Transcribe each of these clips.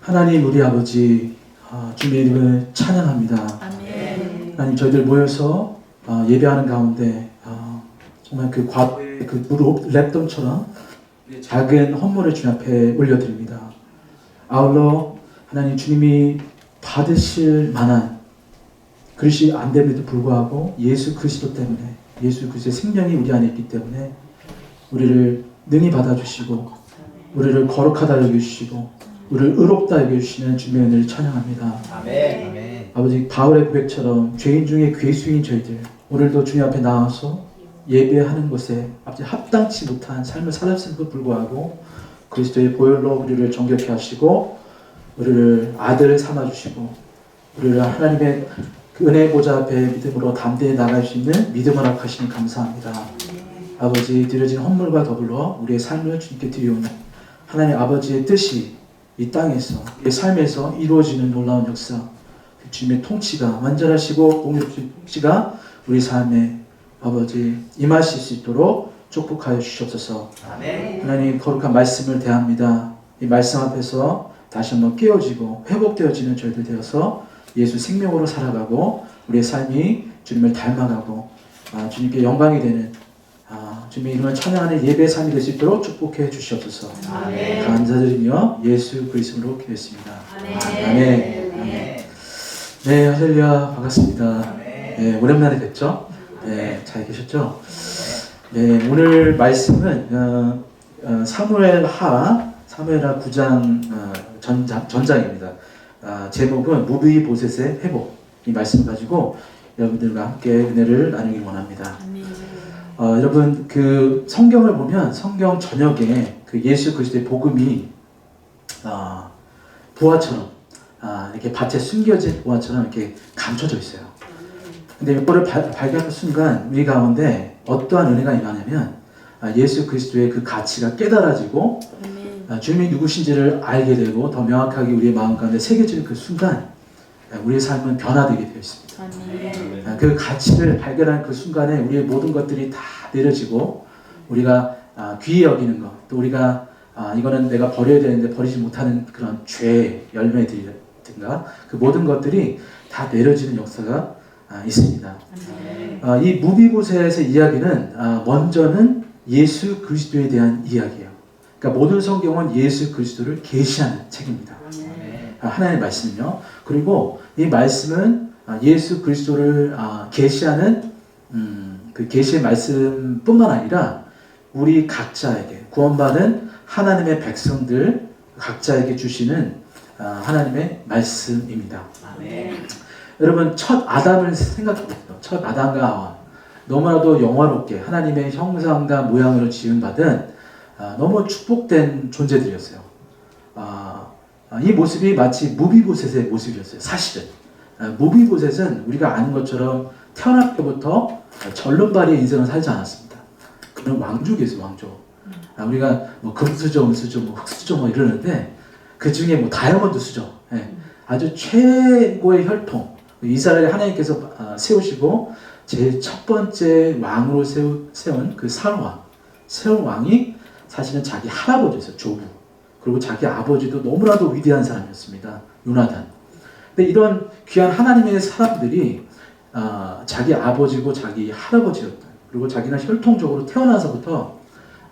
하나님 우리 아버지, 주님의 이름을 찬양합니다. 아멘. 하나님, 저희들 모여서 예배하는 가운데 정말 그 과거의 그 무릎 랩덤처럼 작은 헌물을 주님 앞에 올려드립니다. 아울러 하나님, 주님이 받으실 만한 그릇이 안 됨에도 불구하고 예수 그리스도 때문에, 예수 그리스도의 생명이 우리 안에 있기 때문에 우리를 능히 받아주시고 우리를 거룩하다 여겨주시고 우리를 의롭다 여겨주시는 주님의 은혜를 찬양합니다. 아멘. 아멘. 아버지, 바울의 고백처럼 죄인 중에 괴수인 저희들 오늘도 주님 앞에 나와서 예배하는 것에 아버지 합당치 못한 삶을 살았음에도 불구하고 그리스도의 보혈로 우리를 정결케 하시고 우리를 아들 삼아주시고 우리를 하나님의 그 은혜 보좌 앞에 믿음으로 담대히 나갈 수 있는 믿음을 허락하시니 감사합니다. 아버지, 드려진 헌물과 더불어 우리의 삶을 주님께 드리오니 하나님 아버지의 뜻이 이 땅에서, 이 삶에서 이루어지는 놀라운 역사, 주님의 통치가 완전하시고 공의롭신 통치가 우리 삶에 아버지 임하실 수 있도록 축복하여 주시옵소서. 아멘. 하나님, 거룩한 말씀을 대합니다. 이 말씀 앞에서 다시 한번 깨어지고 회복되어지는 저희들 되어서 예수 생명으로 살아가고 우리의 삶이 주님을 닮아가고 주님께 영광이 되는 주님의 이름을 찬양하는 예배의 삶이 될 수 있도록 축복해 주시옵소서. 아멘. 감사드리며 예수 그리스도로 기도했습니다. 아멘. 아멘. 아멘. 네, 할렐루야, 반갑습니다. 아멘. 네, 오랜만에 뵙죠? 네, 잘 계셨죠? 네, 오늘 말씀은 사무엘하 9장 전장입니다. 제목은 무비보셋의 회복, 이 말씀을 가지고 여러분들과 함께 은혜를 나누기 원합니다. 여러분, 그 성경을 보면 성경 전역에 그 예수 그리스도의 복음이 부화처럼 이렇게 밭에 숨겨진 부화처럼 이렇게 감춰져 있어요. 근데 이거를 발견하는 순간 우리 가운데 어떠한 은혜가 임하냐면 예수 그리스도의 그 가치가 깨달아지고 주님이 누구신지를 알게 되고 더 명확하게 우리의 마음 가운데 새겨지는 그 순간 우리의 삶은 변화되게 되어 있습니다. 그 가치를 발견한 그 순간에 우리의 모든 것들이 다 내려지고 우리가 귀히 여기는 것, 또 우리가 이거는 내가 버려야 되는데 버리지 못하는 그런 죄의 열매들이든가 그 모든 것들이 다 내려지는 역사가 있습니다. 이 무비보셋의 이야기는 먼저는 예수 그리스도에 대한 이야기예요. 그러니까 모든 성경은 예수 그리스도를 계시하는 책입니다. 하나님의 말씀은요. 그리고 이 말씀은 예수 그리스도를 계시하는 그 계시의 말씀뿐만 아니라 우리 각자에게 구원받은 하나님의 백성들 각자에게 주시는 하나님의 말씀입니다. 여러분, 첫 아담을 생각해보세요. 첫 아담과 하와, 너무나도 영화롭게 하나님의 형상과 모양으로 지음받은 너무 축복된 존재들이었어요. 이 모습이 마치 무비보셋의 모습이었어요. 사실은 무비보셋은 우리가 아는 것처럼 태어날 때부터 절름발이의 인생을 살지 않았습니다. 그는 왕족이었어요. 왕족. 우리가 뭐 금수저, 은수저, 뭐 흑수저 뭐 이러는데 그 중에 뭐 다이아몬드 수저, 아주 최고의 혈통, 이스라엘의 하나님께서 세우시고 제일 첫 번째 왕으로 세운 그 세운 왕이 사실은 자기 할아버지였어요. 조부. 그리고 자기 아버지도 너무나도 위대한 사람이었습니다. 요나단. 근데 이런 귀한 하나님의 사람들이 자기 아버지고 자기 할아버지였다. 그리고 자기는 혈통적으로 태어나서부터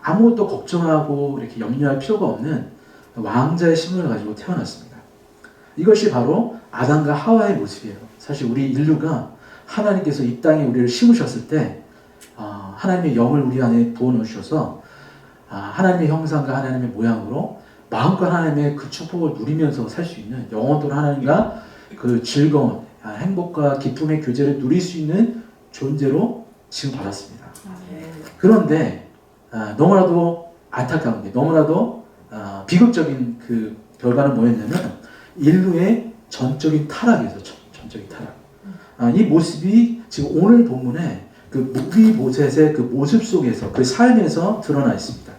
아무것도 걱정하고 이렇게 염려할 필요가 없는 왕자의 신분을 가지고 태어났습니다. 이것이 바로 아담과 하와의 모습이에요. 사실 우리 인류가 하나님께서 이 땅에 우리를 심으셨을 때 하나님의 영을 우리 안에 부어놓으셔서 하나님의 형상과 하나님의 모양으로 마음껏 하나님의 그 축복을 누리면서 살 수 있는 영원토록 하나님과 그 즐거운 행복과 기쁨의 교제를 누릴 수 있는 존재로 지금 받았습니다. 그런데 너무나도 안타까운 게, 너무나도 비극적인 그 결과는 뭐였냐면 인류의 전적인 타락이었어요. 전적인 타락. 이 모습이 지금 오늘 본문에 그 무비보셋의 그 모습 속에서, 그 삶에서 드러나 있습니다.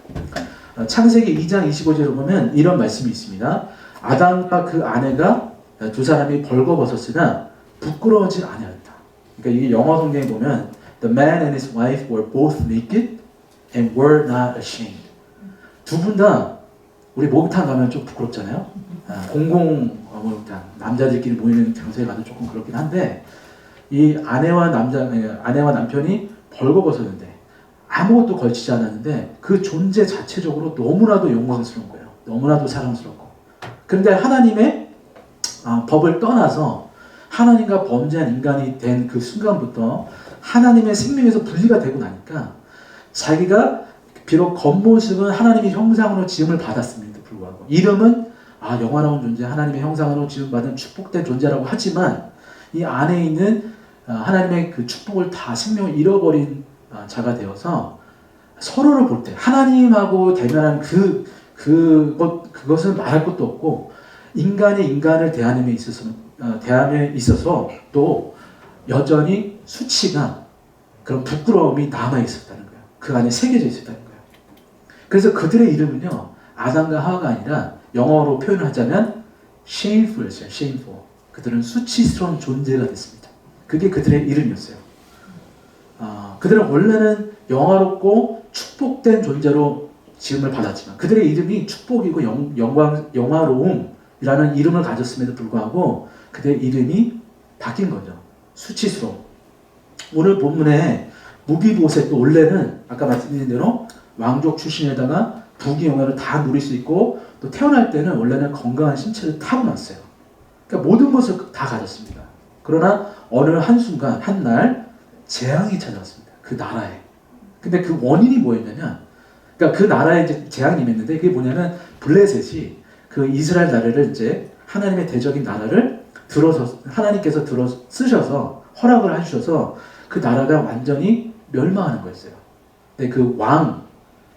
창세기 2장 25절을 보면 이런 말씀이 있습니다. 아담과 그 아내가 두 사람이 벌거벗었으나 부끄러워하지 아니하였다. 그러니까 이게 영어 성경에 보면 The man and his wife were both naked and were not ashamed. 두 분 다 우리 목욕탕 가면 좀 부끄럽잖아요. 남자들끼리 모이는 장소에 가도 조금 그렇긴 한데 이 아내와 남편이 벌거벗었는데 아무것도 걸치지 않았는데 그 존재 자체적으로 너무나도 영광스러운 거예요. 너무나도 사랑스럽고. 그런데 하나님의 법을 떠나서 하나님과 범죄한 인간이 된 그 순간부터 하나님의 생명에서 분리가 되고 나니까 자기가 비록 겉모습은 하나님의 형상으로 지음을 받았음에도 불구하고 이름은 영화로운 존재, 하나님의 형상으로 지음받은 축복된 존재라고 하지만 이 안에 있는 하나님의 그 축복을 다 생명을 잃어버린 자가 되어서 서로를 볼 때 하나님하고 대면한 그것은 말할 것도 없고 인간이 인간을 대함에 있어서 또 여전히 수치가 그런 부끄러움이 남아 있었다는 거예요. 그 안에 새겨져 있었다는 거예요. 그래서 그들의 이름은요 아담과 하와가 아니라 영어로 표현을 하자면 shameful이었어요. shameful. 그들은 수치스러운 존재가 됐습니다. 그게 그들의 이름이었어요. 그들은 원래는 영화롭고 축복된 존재로 지음을 받았지만 그들의 이름이 축복이고 영화로움이라는 이름을 가졌음에도 불구하고 그들의 이름이 바뀐 거죠. 수치스러움. 오늘 본문에 무비보셋도 원래는 아까 말씀드린 대로 왕족 출신에다가 부귀 영화를 다 누릴 수 있고 또 태어날 때는 원래는 건강한 신체를 타고났어요. 그러니까 모든 것을 다 가졌습니다. 그러나 어느 한순간 한날 재앙이 찾아왔습니다. 그 나라에. 근데 그 원인이 뭐였냐면 그러니까 그 나라에 이제 재앙이 임했는데 그게 뭐냐면 블레셋이 그 이스라엘 나라를 이제 하나님의 대적인 나라를 하나님께서 쓰셔서 허락을 해주셔서 그 나라가 완전히 멸망하는 거였어요. 근데 그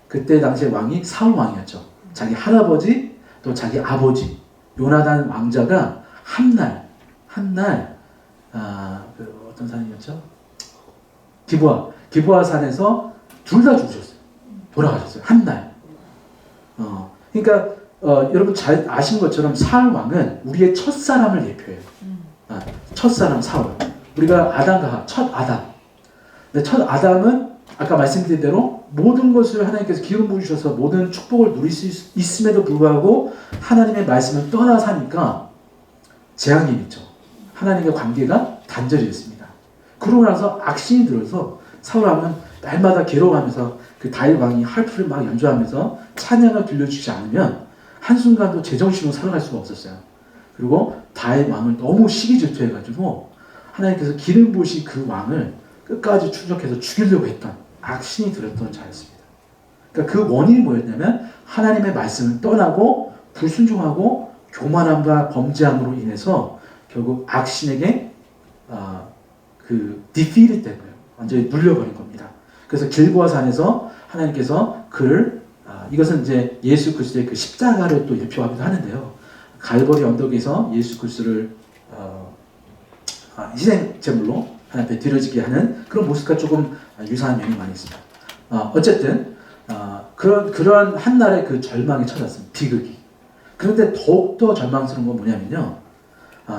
그때 당시에 왕이 사울 왕이었죠. 자기 할아버지 또 자기 아버지 요나단 왕자가 한날 어떤 산이었죠? 기브아 산에서 둘 다 죽으셨어요. 돌아가셨어요. 한날. 그러니까 여러분 잘 아신 것처럼 사울 왕은 우리의 첫사람을 예표해요. 첫사람 사울. 우리가 아담과 첫 아담. 근데 첫 아담은 아까 말씀드린 대로 모든 것을 하나님께서 기름 부으셔서 모든 축복을 누릴 수 있음에도 불구하고 하나님의 말씀을 떠나 사니까 재앙이 있죠. 하나님과 관계가 단절이 됐습니다. 그러고 나서 악신이 들어서 사울 왕은 날마다 괴로워하면서 그 다윗 왕이 할프를 막 연주하면서 찬양을 들려주지 않으면 한순간도 제정신으로 살아갈 수가 없었어요. 그리고 다윗 왕을 너무 시기 질투해가지고 하나님께서 기름 부으신 그 왕을 끝까지 추적해서 죽이려고 했던 악신이 들었던 자였습니다. 그러니까 그 원인이 뭐였냐면 하나님의 말씀을 떠나고 불순종하고 교만함과 범죄함으로 인해서 결국 악신에게 defeated 된 거예요. 완전히 눌려버린 겁니다. 그래서 길보아 산에서 하나님께서 이것은 이제 예수 그리스도의 그 십자가를 또 예표하기도 하는데요. 갈보리 언덕에서 예수 그리스도를 희생 제물로 하나님 앞에 드려지게 하는 그런 모습과 조금 유사한 면이 많이 있습니다. 어쨌든 그런 한날의 그 절망이 찾아왔습니다. 비극이. 그런데 더욱더 절망스러운 건 뭐냐면요.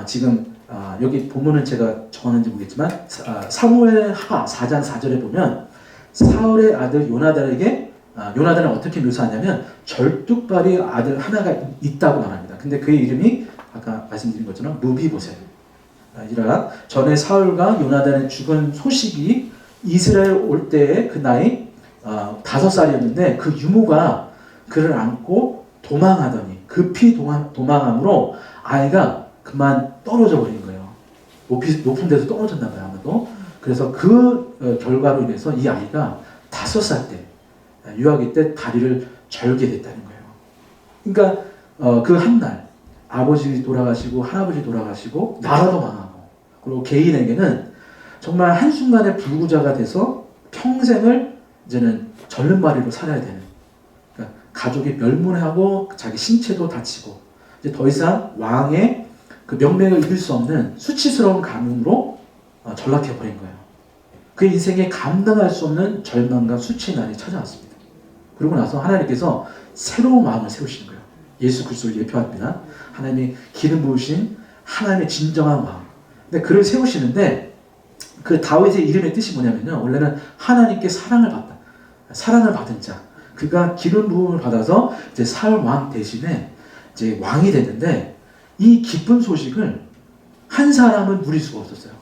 지금 여기 본문은 제가 적었는지 모르겠지만 사무엘하 4장 4절에 보면 사울의 아들 요나단에게 요나단을 어떻게 묘사하냐면 절뚝발이 아들 하나가 있다고 말합니다. 근데 그의 이름이 아까 말씀드린 것처럼 무비보셋. 이라 전에 사울과 요나단의 죽은 소식이 이스라엘 올 때에 그 나이 5살이었는데 그 유모가 그를 안고 도망하더니 급히 도망함으로 아이가 그만 떨어져 버린 거예요. 높은 데서 떨어졌나 봐요, 아마도. 그래서 그 결과로 인해서 이 아이가 5살 때 유아기 때 다리를 절게 됐다는 거예요. 그러니까 그 한날 아버지 돌아가시고 할아버지 돌아가시고 나라도 망하고 그리고 개인에게는 정말 한순간에 불구자가 돼서 평생을 이제는 절름발이로 살아야 되는, 그러니까 가족이 멸문하고 자기 신체도 다치고 이제 더 이상 왕의 그 명맥을 이길 수 없는 수치스러운 가문으로 전락해버린 거예요. 그 인생에 감당할 수 없는 절망과 수치의 날이 찾아왔습니다. 그러고 나서 하나님께서 새로운 마음을 세우시는 거예요. 예수 그리스도를 예표합니다. 하나님이 기름 부으신 하나님의 진정한 마음. 근데 그를 세우시는데 그 다윗의 이름의 뜻이 뭐냐면요. 원래는 하나님께 사랑을 받은 자. 그가 기름 부음을 받아서 이제 사울 왕 대신에 이제 왕이 됐는데 이 기쁜 소식을 한 사람은 누릴 수가 없었어요.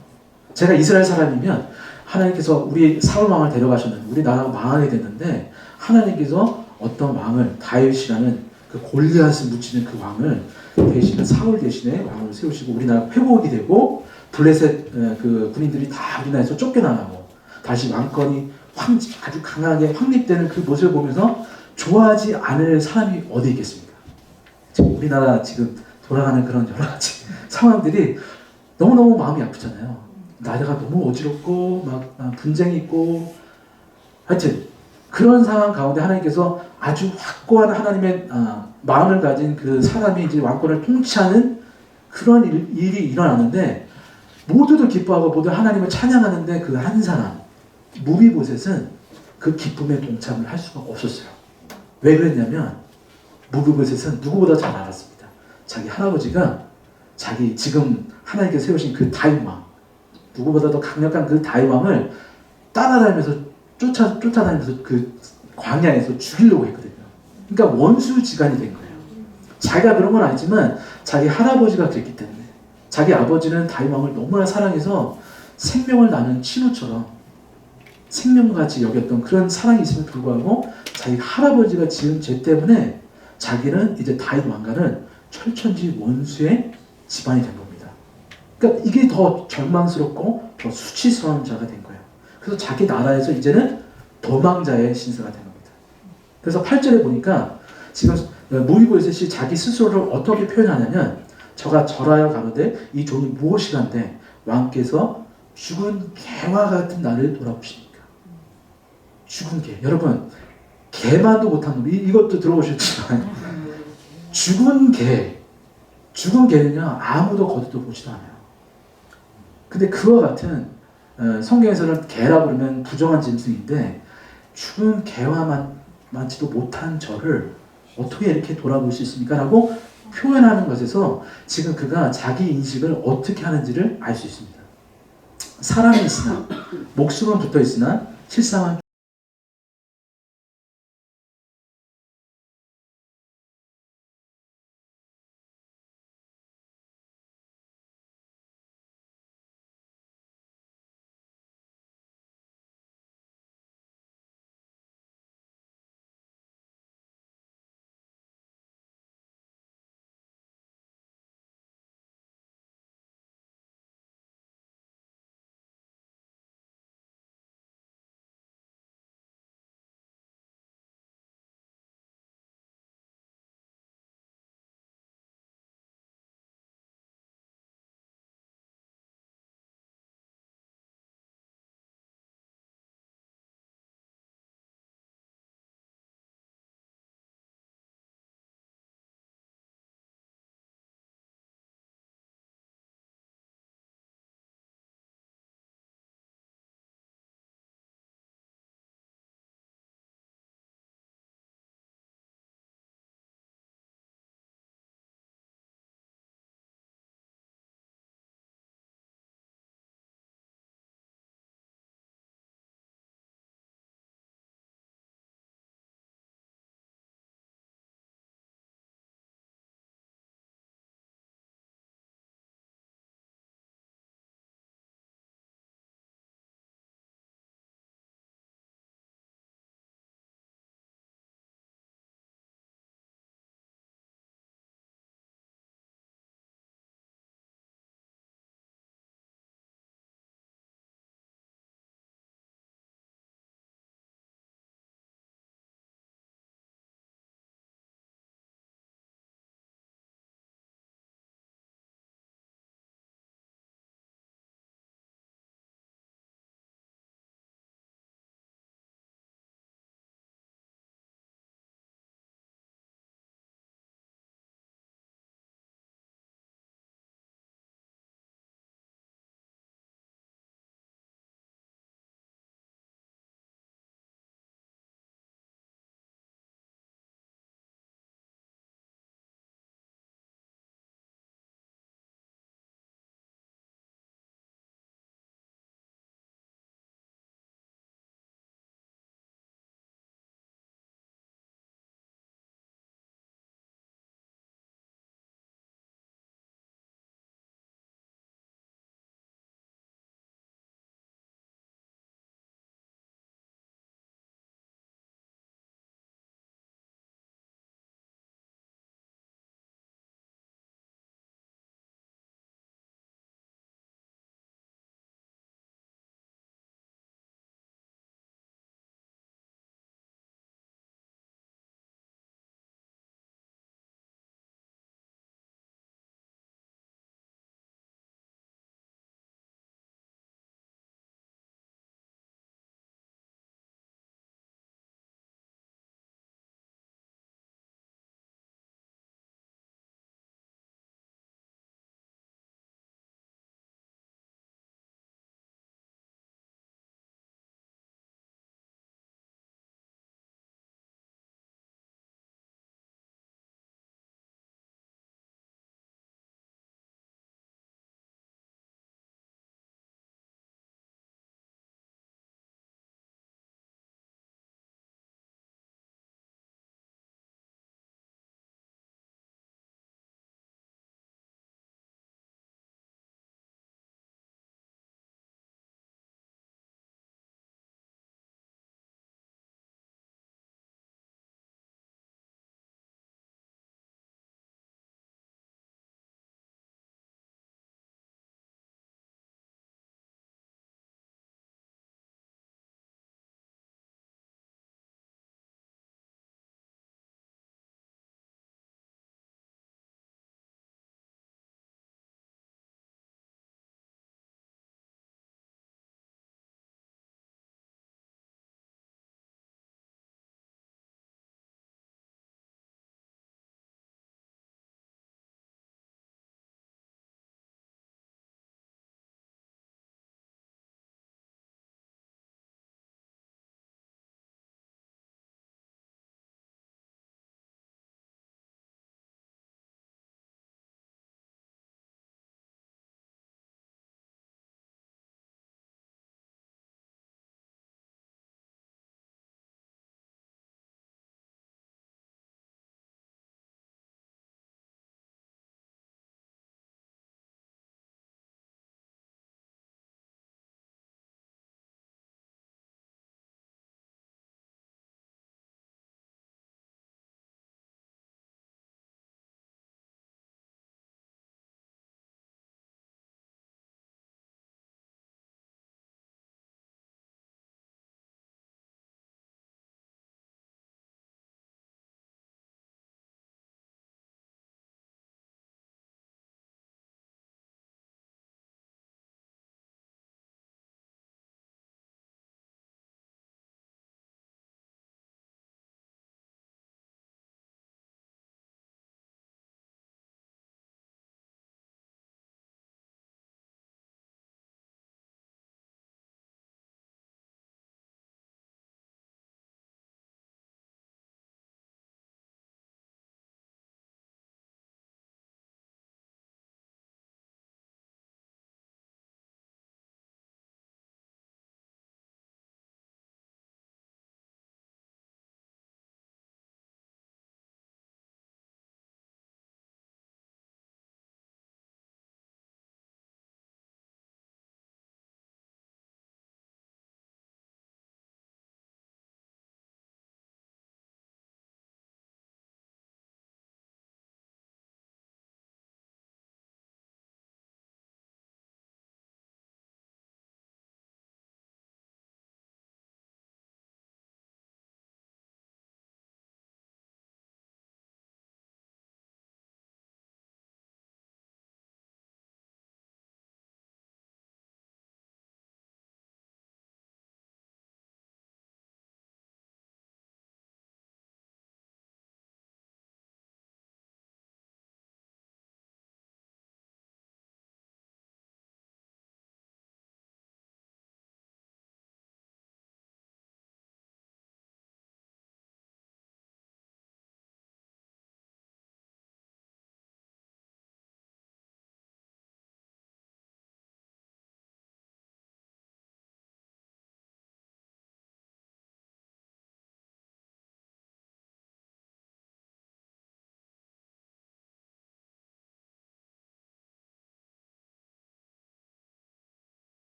제가 이스라엘 사람이면 하나님께서 우리 사울 왕을 데려가셨는데 우리 나라가 망하게 됐는데 하나님께서 어떤 왕을 다윗이라는 그 골리앗을 묻히는 그 왕을 대신에 사울 대신에 왕을 세우시고 우리나라가 회복이 되고 블레셋 그 군인들이 다 우리나라에서 쫓겨나고 다시 왕권이 아주 강하게 확립되는 그 모습을 보면서 좋아하지 않을 사람이 어디 있겠습니까? 지금 우리나라 지금 돌아가는 그런 여러 가지 상황들이 너무너무 마음이 아프잖아요. 나라가 너무 어지럽고 막 분쟁이 있고 하여튼 그런 상황 가운데 하나님께서 아주 확고한 하나님의 마음을 가진 그 사람이 이제 왕권을 통치하는 그런 일이 일어나는데 모두들 기뻐하고 모두 하나님을 찬양하는데 그 한 사람 무비보셋은 그 기쁨에 동참을 할 수가 없었어요. 왜 그랬냐면 무비보셋은 누구보다 잘 알았습니다. 자기 할아버지가 자기 지금 하나님께서 세우신 그 다윗 왕 누구보다 더 강력한 그 다윗 왕을 따라다니면서 쫓아다니면서 그 광야에서 죽이려고 했거든요. 그러니까 원수지간이 된 거예요. 자기가 그런 건 아니지만 자기 할아버지가 그랬기 때문에 자기 아버지는 다윗 왕을 너무나 사랑해서 생명을 나눈 친구처럼 생명같이 여겼던 그런 사랑이 있음에도 불구하고 자기 할아버지가 지은 죄 때문에 자기는 이제 다윗 왕가는 철천지 원수의 집안이 된 겁니다. 그러니까 이게 더 절망스럽고 더 수치스러운 자가 된 거예요. 그래서 자기 나라에서 이제는 도망자의 신세가 된 겁니다. 그래서 8절에 보니까 지금 무비보셋이 자기 스스로를 어떻게 표현하냐면 저가 절하여 가로되 이 종이 무엇이간데 왕께서 죽은 개와 같은 나를 돌아보십니까? 죽은 개. 여러분 개만도 못한 놈 이것도 들어보셨지만 죽은 개는요 아무도 거두도 보지도 않아요. 근데 그와 같은 성경에서는 개라고 그러면 부정한 짐승인데 죽은 개와 많지도 못한 저를 어떻게 이렇게 돌아볼 수 있습니까? 라고 표현하는 것에서 지금 그가 자기 인식을 어떻게 하는지를 알 수 있습니다. 사람이 있으나 목숨은 붙어 있으나 실상은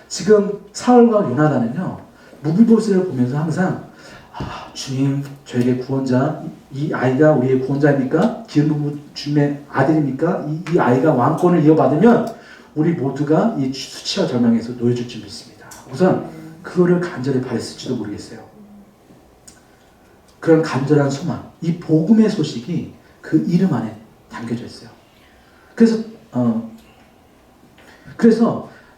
지금 사울과 요나단은요, 무비보스를 보면서 항상 주님, 저에게 구원자, 이 아이가 우리의 구원자입니까? 기름 부부 주님의 아들입니까? 이 아이가 왕권을 이어받으면 우리 모두가 이 수치와 절망에서 놓여줄 줄 믿습니다. 우선 그거를 간절히 바랬을지도 모르겠어요. 그런 간절한 소망, 이 복음의 소식이 그 이름 안에 담겨져 있어요. 그래서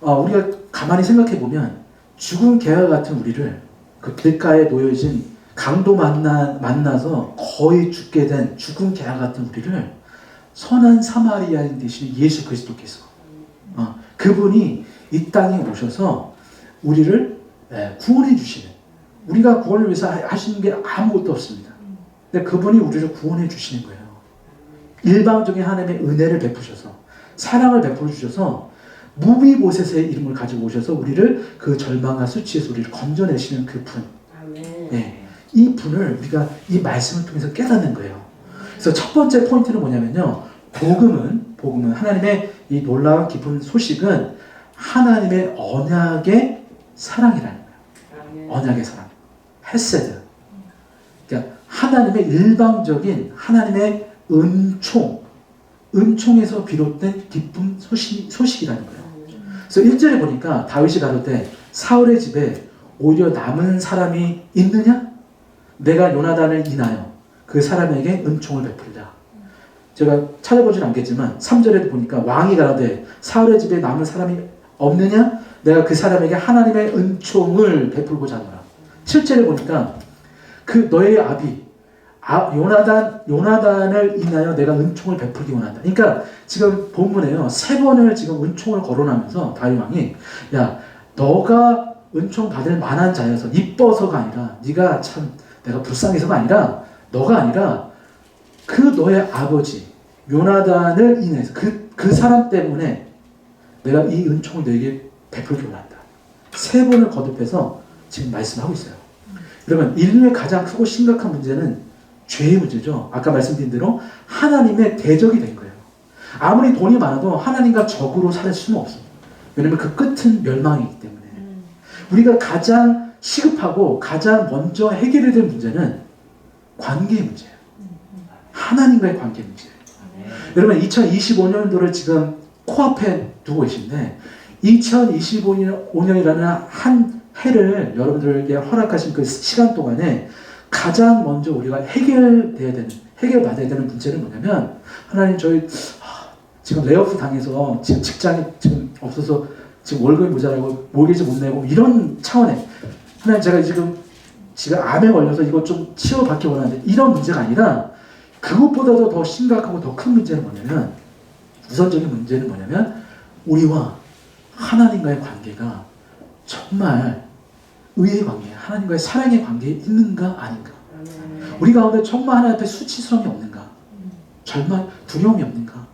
우리가 가만히 생각해 보면 죽은 개와 같은 우리를 그 길가에 놓여진 강도 만나서 거의 죽게 된 죽은 개와 같은 우리를 선한 사마리아인 되신 예수 그리스도께서 그분이 이 땅에 오셔서 우리를 구원해 주시는, 우리가 구원을 위해서 하시는 게 아무것도 없습니다. 근데 그분이 우리를 구원해 주시는 거예요. 일방적인 하나님의 은혜를 베푸셔서, 사랑을 베풀어 주셔서 무비보셋의 이름을 가지고 오셔서 우리를 그 절망과 수치에서 우리를 건져내시는 그 분. 네, 이 분을 우리가 이 말씀을 통해서 깨닫는 거예요. 그래서 첫 번째 포인트는 뭐냐면요, 복음은 하나님의 이 놀라운 깊은 소식은 하나님의 언약의 사랑이라는 거예요. 언약의 사랑, 헤세드. 그러니까 하나님의 일방적인 하나님의 은총에서 비롯된 기쁜 소식이라는 거예요. 그래서 1절에 보니까 다윗이 가로되 사울의 집에 오히려 남은 사람이 있느냐? 내가 요나단을 인하여 그 사람에게 은총을 베풀자. 제가 찾아보진 않겠지만 3절에도 보니까 왕이 가로되 사울의 집에 남은 사람이 없느냐? 내가 그 사람에게 하나님의 은총을 베풀고자 하노라. 7절에 보니까 그 너의 아비 요나단을 인하여 내가 은총을 베풀기 원한다. 그러니까 지금 본문에요, 3번을 지금 은총을 거론하면서 다윗 왕이, 야, 너가 은총 받을 만한 자여서 이뻐서가 아니라, 네가 참 내가 불쌍해서가 아니라, 너가 아니라 그 너의 아버지 요나단을 인해서 그 사람 때문에 내가 이 은총을 너에게 베풀기 원한다. 3번을 거듭해서 지금 말씀하고 있어요. 여러분, 인류의 가장 크고 심각한 문제는 죄의 문제죠. 아까 말씀드린 대로 하나님의 대적이 된 거예요. 아무리 돈이 많아도 하나님과 적으로 살 수는 없어요. 왜냐하면 그 끝은 멸망이기 때문에. 우리가 가장 시급하고 가장 먼저 해결해야 될 문제는 관계의 문제예요. 하나님과의 관계 문제예요. 여러분, 2025년도를 지금 코앞에 두고 계신데 2025년이라는 한 해를 여러분들에게 허락하신 그 시간 동안에 가장 먼저 우리가 해결받아야 되는 문제는 뭐냐면, 하나님, 저희 지금 레이오프 당해서 지금 직장이 지금 없어서 지금 월급이 모자라고 모기지 못 내고 이런 차원에, 하나님, 제가 지금 암에 걸려서 이거 좀 치료받기 원하는데, 이런 문제가 아니라 그것보다도 더 심각하고 더 큰 문제는 뭐냐면, 우선적인 문제는 뭐냐면 우리와 하나님과의 관계가 정말 의의 관계, 하나님과의 사랑의 관계에 있는가 아닌가. 우리 가운데 정말 하나님 앞에 수치스러움이 없는가, 절망, 두려움이 없는가,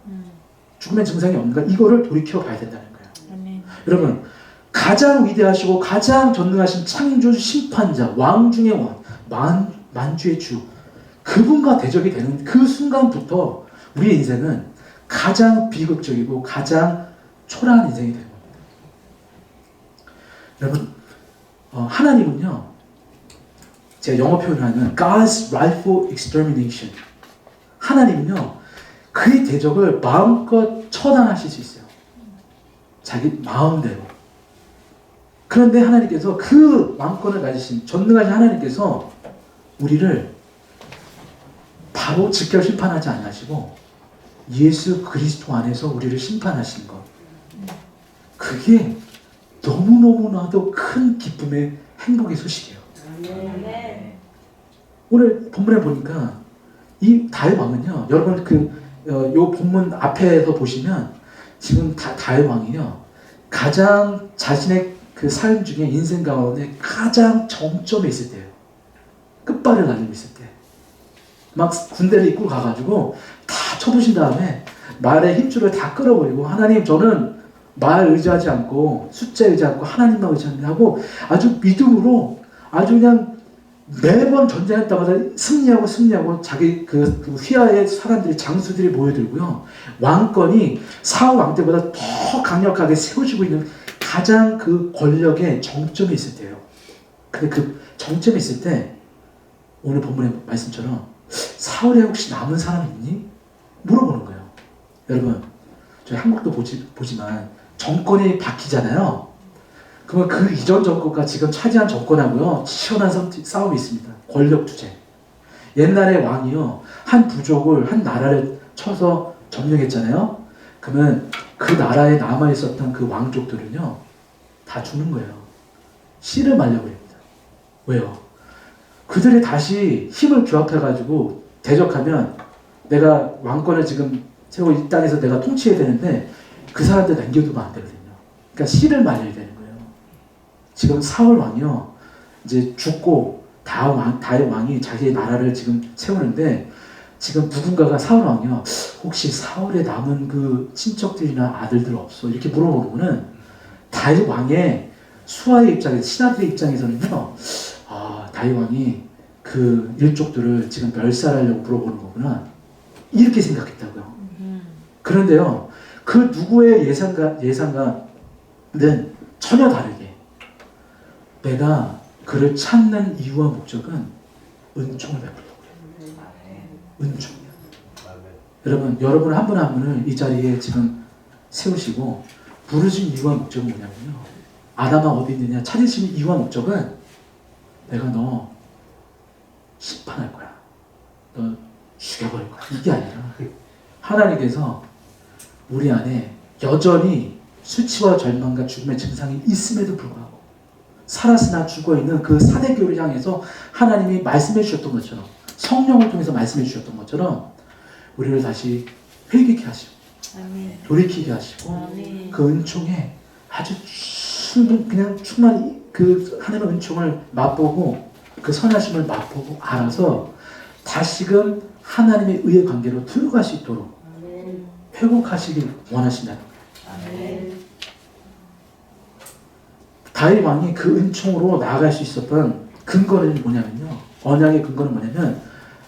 죽음의 증상이 없는가, 이거를 돌이켜 봐야 된다는 거예요. 여러분, 가장 위대하시고 가장 전능하신 창조 심판자, 왕 중의 왕, 만주의 주, 그분과 대적이 되는 그 순간부터 우리의 인생은 가장 비극적이고 가장 초라한 인생이 되는 겁니다. 여러분, 하나님은요, 제가 영어 표현을 하면 God's rightful extermination. 하나님은요, 그의 대적을 마음껏 처단하실 수 있어요. 자기 마음대로. 그런데 하나님께서 그 왕권을 가지신 전능하신 하나님께서 우리를 바로 직결 심판하지 않으시고 예수 그리스도 안에서 우리를 심판하시는 것. 그게 너무너무나도 큰 기쁨의 행복의 소식이에요. 오늘 본문에 보니까 이 다윗 왕은요, 여러분 요 본문 앞에서 보시면 지금 다윗 왕이요, 가장 자신의 그 삶 중에 인생 가운데 가장 정점에 있을 때예요. 끝발을 날리고 있을 때. 막 군대를 이끌고 가가지고 다 쳐부신 다음에 말의 힘줄을 다 끌어버리고, 하나님, 저는 말 의지하지 않고 숫자 의지하지 않고 하나님만 의지하고 아주 믿음으로 아주 그냥 매번 전쟁할 때마다 승리하고 자기 그 휘하의 사람들이, 장수들이 모여들고요, 왕권이 사울 왕 때보다 더 강력하게 세워지고 있는 가장 그 권력의 정점에 있을 때예요. 근데 그 정점에 있을 때 오늘 본문의 말씀처럼 사울에 혹시 남은 사람 있니? 물어보는 거예요. 여러분 저희 한국도 보지만 정권이 바뀌잖아요. 그러면 그 이전 정권과 지금 차지한 정권하고요 치열한 싸움이 있습니다. 권력 투쟁. 옛날에 왕이요 한 부족을 한 나라를 쳐서 점령했잖아요. 그러면 그 나라에 남아 있었던 그 왕족들은요 다 죽는 거예요. 씨를 말려버립니다. 왜요? 그들이 다시 힘을 규합해가지고 대적하면 내가 왕권을 지금 세우고 이 땅에서 내가 통치해야 되는데 그 사람들 남겨두면 안 되거든요. 그러니까 씨를 말려야 되는 거예요. 지금 사울 왕이요 이제 죽고 다윗 왕이 자기의 나라를 지금 세우는데 지금 누군가가 사울 왕이요 혹시 사울에 남은 그 친척들이나 아들들 없어? 이렇게 물어보면은 다윗 왕의 수하의 입장에서 신하들의 입장에서는요 다윗 왕이 그 일족들을 지금 멸살하려고 물어보는 거구나 이렇게 생각했다고요. 그런데요 그 누구의 예상과는 전혀 다르게 내가 그를 찾는 이유와 목적은 은총을 베풀려고 해요. 은총이요. 여러분 한 분 한 분을 이 자리에 지금 세우시고 부르신 이유와 목적은 뭐냐면요 아담아 어디 있느냐 찾으시는 이유와 목적은 내가 너 심판할 거야. 너 죽여버릴 거야. 이게 아니라 하나님께서 우리 안에 여전히 수치와 절망과 죽음의 증상이 있음에도 불구하고 살았으나 죽어있는 그 사대교를 향해서 하나님이 말씀해 주셨던 것처럼 성령을 통해서 말씀해 주셨던 것처럼 우리를 다시 회개케 하시고 돌이키게 하시고 그 은총에 아주 그냥 충만히 그 하나님의 은총을 맛보고 그 선하심을 맛보고 알아서 다시금 하나님의 의의 관계로 들어갈 수 있도록 회복하시길 원하신다는 거예요. 다윗 왕이 그 은총으로 나아갈 수 있었던 근거는 뭐냐면요. 언약의 근거는 뭐냐면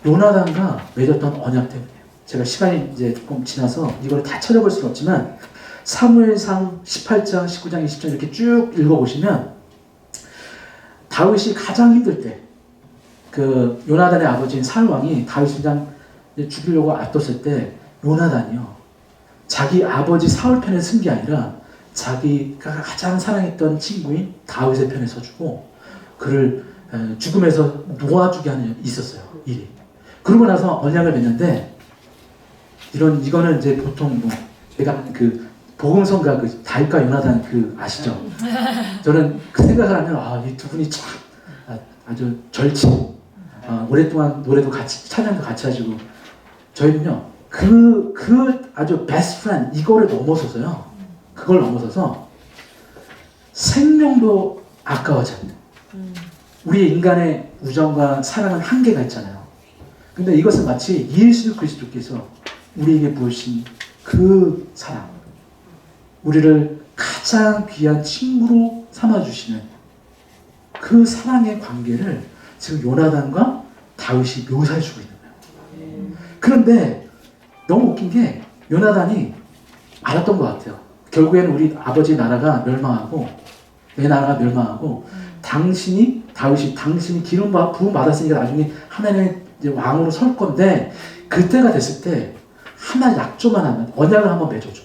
요나단과 맺었던 언약 때문이에요. 제가 시간이 이제 조금 지나서 이걸 다 찾아볼 수는 없지만 사무엘상 18장, 19장, 20장 이렇게 쭉 읽어보시면 다윗이 가장 힘들 때 그 요나단의 아버지인 사울 왕이 다윗을 그냥 죽이려고 앞뒀을 때 요나단이요. 자기 아버지 사울 편에 쓴 게 아니라 자기가 가장 사랑했던 친구인 다윗의 편에 서주고 그를 죽음에서 놓아주게 하는 일이 있었어요. 일이. 그러고 나서 언약을 맺는데 이거는 이제 보통 뭐 제가 그 복음성가 그 다윗과 요나단 그 아시죠? 저는 그 생각을 하면 이 두 분이 참 아주 절친. 오랫동안 노래도 같이 찬양도 같이 하시고 저희는요 그 아주 베스트 프렌드 이거를 넘어서서요. 그걸 넘어서서 생명도 아까워지 않는 우리 인간의 우정과 사랑은 한계가 있잖아요. 근데 이것은 마치 예수 그리스도께서 우리에게 부으신 그 사랑, 우리를 가장 귀한 친구로 삼아주시는 그 사랑의 관계를 지금 요나단과 다윗이 묘사해주고 있는 거예요. 그런데 너무 웃긴 게 요나단이 알았던 것 같아요. 결국에는 우리 아버지 나라가 멸망하고 내 나라가 멸망하고 당신이 기름 부음 받았으니까 나중에 하나님의 이제 왕으로 설 건데 그때가 됐을 때 하나 약조만 하면 언약을 한번 맺어줘.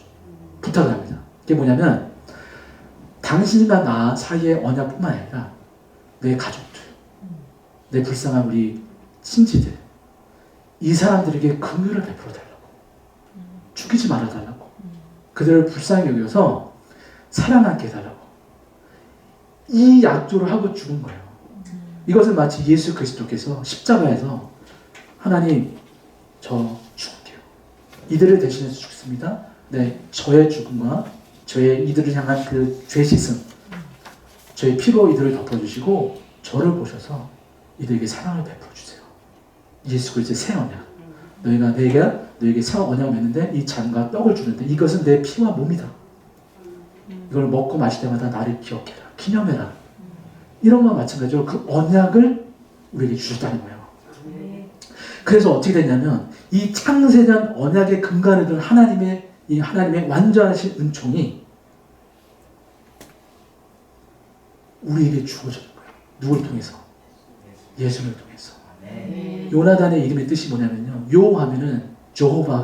부탁을 합니다. 그게 뭐냐면 당신과 나 사이의 언약뿐만 아니라 내 가족들, 내 불쌍한 우리 친지들 이 사람들에게 긍휼을 베풀어 달라고. 죽이지 말아 달라고. 그들을 불쌍히 여겨서 살아남게 해달라고. 이 약조를 하고 죽은 거예요. 이것은 마치 예수 그리스도께서 십자가에서 하나님 저 죽을게요. 이들을 대신해서 죽습니다. 네, 저의 죽음과 저의 이들을 향한 그 죄 씻음 저의 피로 이들을 덮어주시고 저를 보셔서 이들에게 사랑을 베풀어 주세요. 예수 그리스도의 새 언약. 내가 너에게 새 언약을 맺는데 이 잔과 떡을 주는데 이것은 내 피와 몸이다. 이걸 먹고 마실 때마다 나를 기억해라. 기념해라. 이런 것과 마찬가지로 그 언약을 우리에게 주셨다는 거예요. 그래서 어떻게 됐냐면 이 창세전 언약의 근간에 둔 하나님의 완전하신 은총이 우리에게 주어졌는 거예요. 누굴 통해서? 예수를 통해서. 요나단의 이름의 뜻이 뭐냐면요. 요 하면은 여호와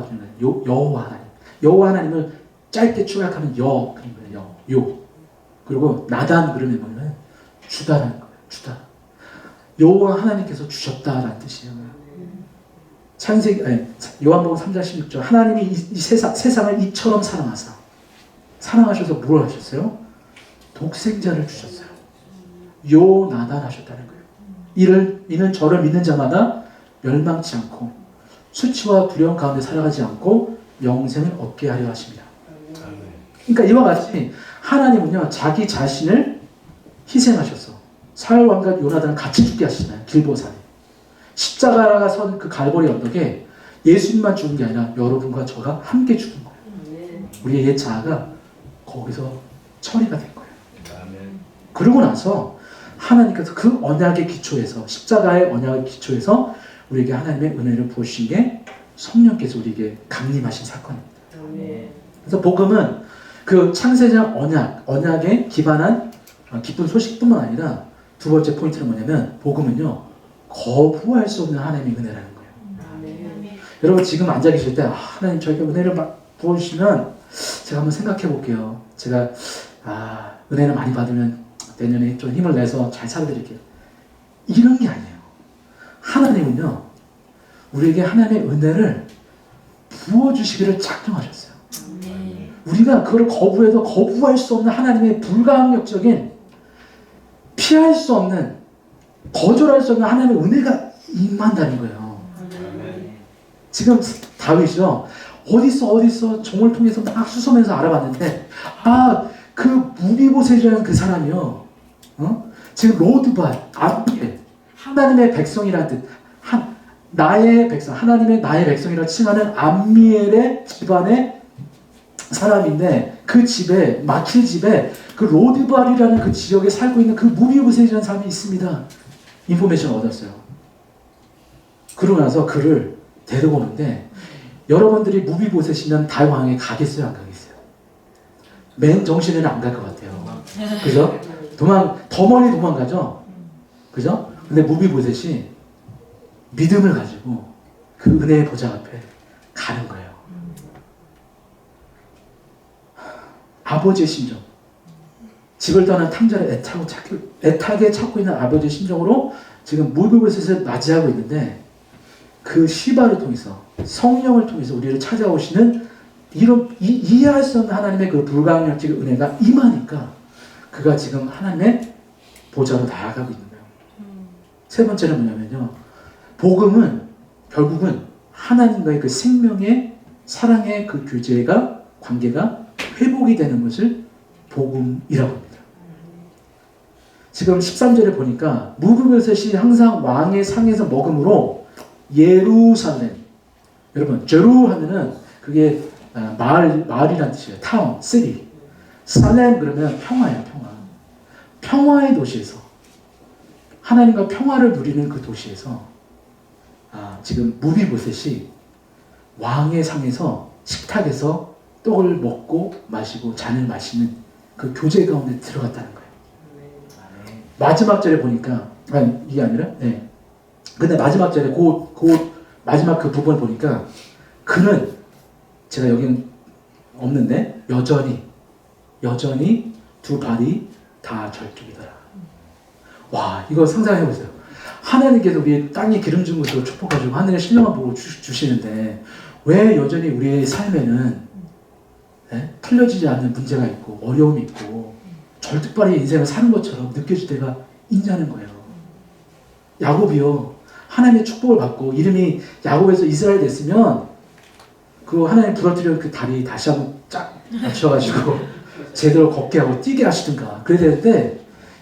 하나님. 여호와 하나님을 짧게 축약하면 여 그런 거예요. 요. 그리고 나단 그러면 뭐냐면 주다라는 거예요. 주다. 여호와 하나님께서 주셨다라는 뜻이에요. 요한복음 3장 16절 하나님이 이 세상을 이처럼 사랑하셔서 뭘 하셨어요? 독생자를 주셨어요. 요나단 하셨다는 거예요. 이는 저를 믿는 자마다 멸망치 않고 수치와 두려움 가운데 살아가지 않고 영생을 얻게 하려 하십니다. 그러니까 이와 같이 하나님은요 자기 자신을 희생하셔서 사울 왕과 요나단을 같이 죽게 하시잖아요. 길보산에 십자가가 선 그 갈보리 언덕에 예수님만 죽은 게 아니라 여러분과 저가 함께 죽은 거예요. 우리의 옛 자아가 거기서 처리가 된 거예요. 그러고 나서 하나님께서 그 언약의 기초에서 십자가의 언약의 기초에서 우리에게 하나님의 은혜를 부으신 게 성령께서 우리에게 강림하신 사건입니다. 그래서 복음은 그 창세자 언약에 기반한 기쁜 소식뿐만 아니라 두 번째 포인트는 뭐냐면 복음은요 거부할 수 없는 하나님의 은혜라는 거예요. 여러분 지금 앉아 계실 때 하나님 저에게 은혜를 부어주시면 제가 한번 생각해 볼게요. 제가 은혜를 많이 받으면 내년에 좀 힘을 내서 잘 살아드릴게요. 이런 게 아니에요. 하나님은요 우리에게 하나님의 은혜를 부어주시기를 작정하셨어요. 우리가 그걸 거부해도 거부할 수 없는 하나님의 불가항력적인 피할 수 없는 거절할 수 없는 하나님의 은혜가 임한다는 거예요. 지금 다윗이요 어딨어 종을 통해서 막 수소면서 알아봤는데 그 무비보셋이라는 그 사람이요 지금 로드발 암미엘 하나님의 백성이라는 뜻 나의 백성 하나님의 나의 백성이라고 칭하는 암미엘의 집안의 사람인데 그 집에 마킬 집에 그 로드발이라는 그 지역에 살고 있는 그 무비보셋이라는 사람이 있습니다. 인포메이션을 얻었어요. 그러고 나서 그를 데리고 오는데 여러분들이 무비보셋이면 다윗 왕에 가겠어요 안 가겠어요? 맨 정신에는 안 갈 것 같아요. 그죠? 더 멀리 도망가죠? 그죠? 근데 무비보셋이 믿음을 가지고 그 은혜의 보좌 앞에 가는 거예요. 아버지의 심정 집을 떠난 탐자를 애타게 찾고 있는 아버지의 심정으로 지금 무비보셋을 맞이하고 있는데 그 시바를 통해서 성령을 통해서 우리를 찾아오시는 이해할 수 없는 하나님의 그 불가항력적인 은혜가 임하니까 그가 지금 하나님의 보좌로 나아가고 있는 거예요. 세 번째는 뭐냐면요. 복음은 결국은 하나님과의 그 생명의 사랑의 그 관계가 회복이 되는 것을 복음이라고 합니다. 지금 13절에 보니까 무비보셋이 항상 왕의 상에서 먹음으로 예루살렘 여러분 제루 하면은 그게 마을이라는 뜻이에요. 타운, 시티. 살렘 그러면 평화예요. 평화의 도시에서 하나님과 평화를 누리는 그 도시에서 지금 무비보셋이 왕의 상에서 식탁에서 떡을 먹고 마시고 잔을 마시는 그 교제 가운데 들어갔다는 거예요. 마지막 절에 보니까 이게 아니라 근데 마지막 절에 마지막 그 부분을 보니까 그는 제가 여기는 없는데 여전히 두 발이 다 절뚝이더라. 와 이거 상상해 보세요. 하나님께서 우리 땅에 기름 준 것으로 축복하시고 하늘의 신령한 복을 주시는데 왜 여전히 우리의 삶에는 풀려지지 않는 문제가 있고 어려움이 있고 절뚝발의 인생을 사는 것처럼 느껴질 때가 있냐는 거예요. 야곱이요 하나님의 축복을 받고 이름이 야곱에서 이스라엘 됐으면 그 하나님 부러뜨린 그 다리 다시 한번 쫙 맞춰가지고 제대로 걷게 하고 뛰게 하시든가 그래야 되는데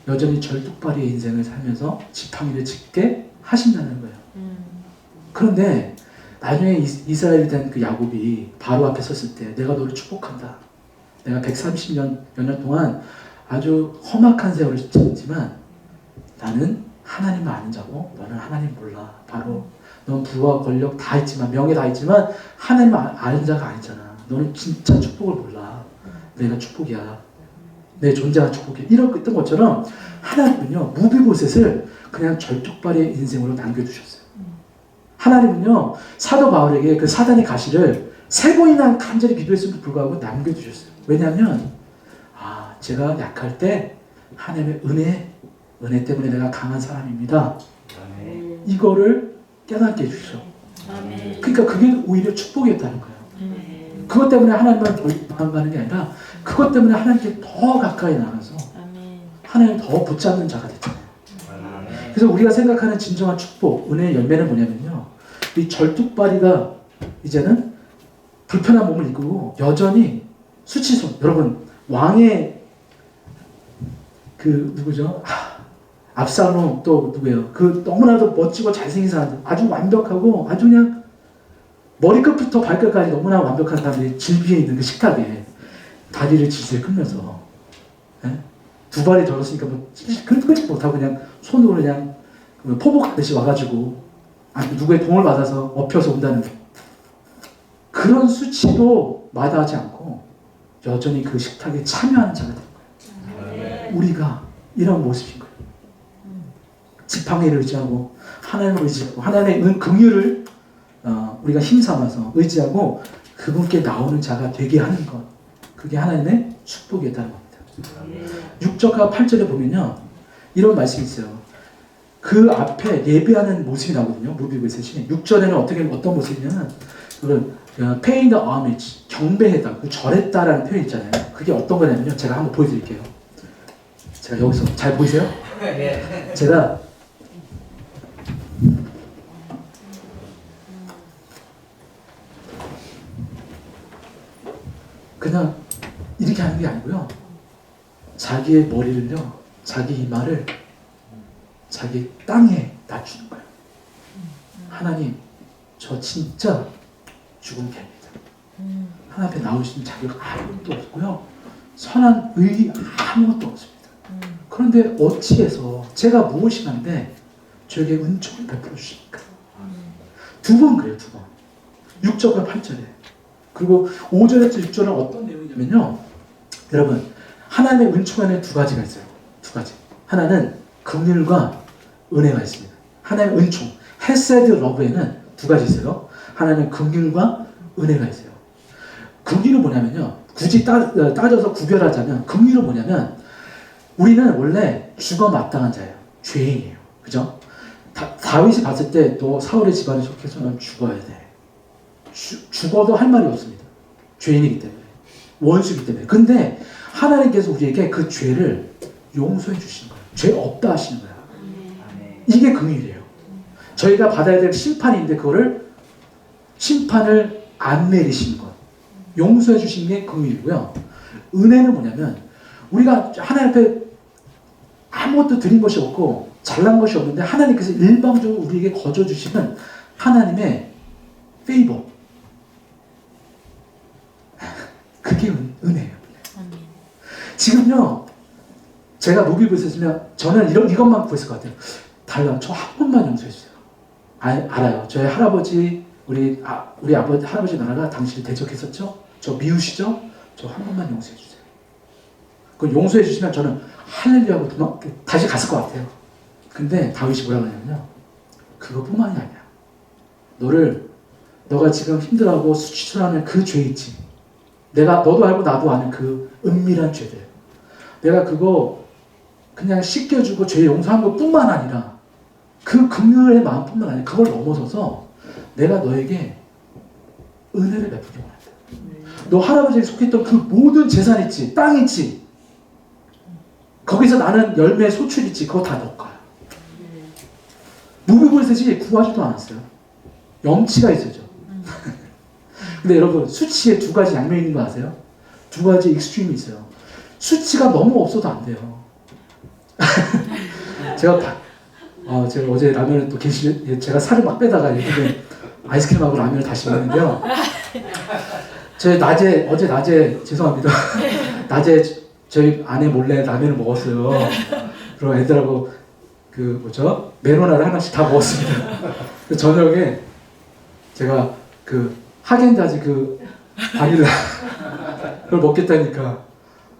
여전히 절뚝발의 인생을 살면서 지팡이를 짚게 하신다는 거예요. 그런데 나중에 이스라엘이 된 그 야곱이 바로 앞에 섰을 때 내가 너를 축복한다. 내가 130년 동안 아주 험악한 세월을 지냈지만 나는 하나님을 아는 자고 너는 하나님 몰라. 바로 넌 부와 권력 다 있지만 명예 다 있지만 하나님을 아는 자가 아니잖아. 너는 진짜 축복을 몰라. 내가 축복이야. 내 존재가 축복이야. 이랬던 것처럼 하나님은요 무비보셋을 그냥 절뚝발의 인생으로 남겨두셨어요. 하나님은요 사도 바울에게 그 사단의 가시를 3번이나 간절히 기도했음에도 불구하고 남겨두셨어요. 왜냐하면 제가 약할 때 하나님의 은혜 때문에 내가 강한 사람입니다. 이거를 깨닫게 해주셔. 그러니까 그게 오히려 축복이었다는 거예요. 그것 때문에 하나님만 더 나아가는 게 아니라 그것 때문에 하나님께 더 가까이 나가서 하나님을 더 붙잡는 자가 됐잖아요. 그래서 우리가 생각하는 진정한 축복, 은혜의 열매는 뭐냐면요. 이 절뚝발이가 이제는 불편한 몸을 이끌고 여전히 수치손, 여러분 왕의 그 누구죠? 압살롬 또 누구예요? 그 너무나도 멋지고 잘생긴 사람들, 아주 완벽하고 아주 그냥 머리끝부터 발끝까지 너무나 완벽한 사람들이 질비해 있는 그 식탁에 다리를 질질 끌면서 두 발이 절었으니까 뭐 끌지 못하고 그냥 손으로 그냥 포복하듯이 와가지고 누구의 도움을 받아서 엎혀서 온다는 그런 수치도 마다하지 않고 여전히 그 식탁에 참여하는 자가 되는 거예요. 우리가 이런 모습인 거예요. 지팡이를 의지하고 하나님을 의지하고 하나님의 긍휼을 우리가 힘삼아서 의지하고 그분께 나오는 자가 되게 하는 것, 그게 하나님의 축복이었다는 겁니다. 6절과 8절에 보면요 이런 말씀이 있어요. 그 앞에 예배하는 모습이 나오거든요. 무비보셋이 6절에는 어떤 모습이냐면 paying the homage, 경배했다, 절했다라는 표현이 있잖아요. 그게 어떤 거냐면요 제가 한번 보여드릴게요. 제가 여기서 잘 보이세요? 제가 그냥 이렇게 하는 게 아니고요. 자기의 머리를요, 자기 이마를 자기 땅에 낮추는 거예요. 하나님, 저 진짜 죽은 개입니다. 하나님 앞에 나오시는 자격이 아무것도 없고요. 선한 의리 아무것도 없습니다. 그런데 어찌해서 제가 무엇이간데 저에게 은총을 베풀어 주십니까? 2번 그래요, 2번. 6절과 8절에. 그리고 5절에서 6절은 어떤 내용이냐면요. 여러분, 하나님의 은총 안에 2가지가 있어요. 2가지. 하나는 긍휼과 은혜가 있습니다. 하나님의 은총, 헤세드 러브에는 2가지 있어요. 하나는 긍휼과 은혜가 있어요. 긍휼은 뭐냐면요. 굳이 따져서 구별하자면 긍휼은 뭐냐면 우리는 원래 죽어 마땅한 자예요. 죄인이에요. 그죠? 다윗이 봤을 때 너 사울의 집안에 속해서 넌 죽어야 돼. 죽어도 할 말이 없습니다. 죄인이기 때문에. 원수이기 때문에. 근데 하나님께서 우리에게 그 죄를 용서해 주시는 거예요. 죄 없다 하시는 거예요. 이게 긍휼이에요. 저희가 받아야 될 심판이 있는데 그거를 심판을 안 내리시는 것. 용서해 주신 게 긍휼이고요. 은혜는 뭐냐면 우리가 하나님 앞에 아무것도 드린 것이 없고 잘난 것이 없는데 하나님께서 일방적으로 우리에게 거저 주시는 하나님의 페이버. 그게 은혜예요. 지금요, 제가 무비보셋이면 저는 이것만 구했을 것 같아요. 달라, 저 한 번만 용서해 주세요. 알아요. 저희 할아버지, 우리 아버지, 할아버지 나라가 당신을 대적했었죠? 저 미우시죠? 저 한 번만 용서해 주세요. 그 용서해 주시면 저는 할렐루야하고 다시 갔을 것 같아요. 근데 다윗이 뭐라고 하냐면요. 그것뿐만이 아니야. 너가 지금 힘들어하고 수치스러워하는 그 죄 있지. 너도 알고 나도 아는 그 은밀한 죄들. 내가 그거 그냥 씻겨주고 죄 용서한 것뿐만 아니라 그 긍휼의 마음뿐만 아니라 그걸 넘어서서 내가 너에게 은혜를 베푸기 원한다. 너 할아버지에 속했던 그 모든 재산 있지, 땅 있지. 거기서 나는 열매 소출 있지. 그거 다 너 거야. 무비보셋이 구하지도 않았어요. 염치가 있었죠. 근데 여러분 수치에 2가지 양면이 있는 거 아세요? 2가지 익스트림이 있어요. 수치가 너무 없어도 안 돼요. 제가 어제 라면을 또 제가 살을 막 빼다가 이렇게 아이스크림하고 라면을 다시 먹는데요. 어제 낮에 죄송합니다. 낮에 저희 아내 몰래 라면을 먹었어요. 그리고 애들하고 메로나를 하나씩 다 먹었습니다. 저녁에 제가 하겐다즈 바닐라 그걸 먹겠다니까